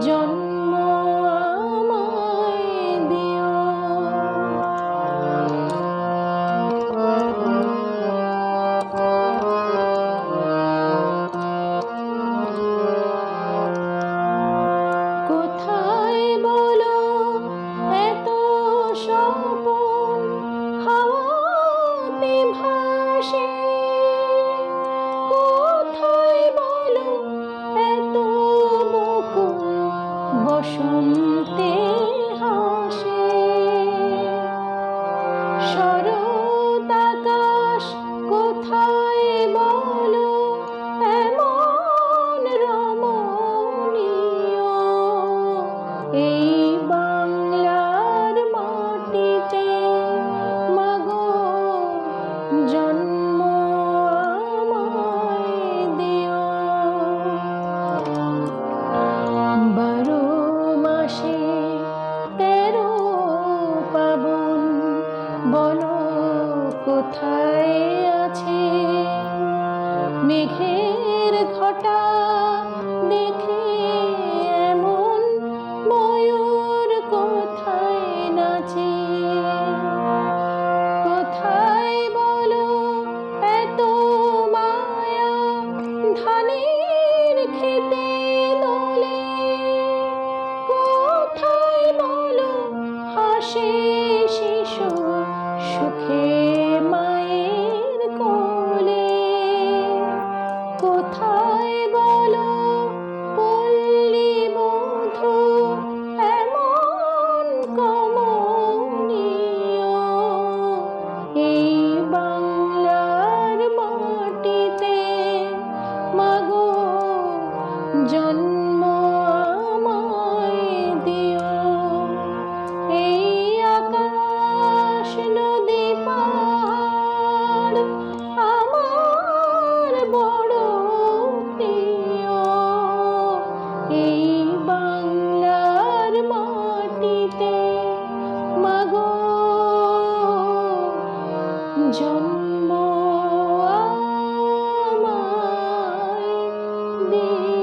জন্ম আমায় দিও। কোথায় বলো এত স্বপন হাওয়াতে ভাসে, কোথায় বলো এত বকুল বসন্তে হাসে। শরৎ আকাশ কোথায় বলো এমন রমণীয়, এই বাংলার মাটিতে মাগো জন্ম আমায় দিও। 12 মাসে 13 পাবন বলো কোথায় আছে, মেঘের ঘটা দেখে এমন ময়ূর কোথায় নাচে। কোথায় বলো এত মায়া ধানের খেতে দোলে, কোথায় বলো হাসে শিশু সুখে মায়ের কোলে। কোথায় বলো পল্লী বধূ এমন কমনীয়, এই বাংলার মাটিতে মাগো জন্ম আমায় দিও। এই আকাশ নদী পাহাড় আমার বড় প্রিয়, এই বাংলার মাটিতে মাগো জন্ম আমায় দিও।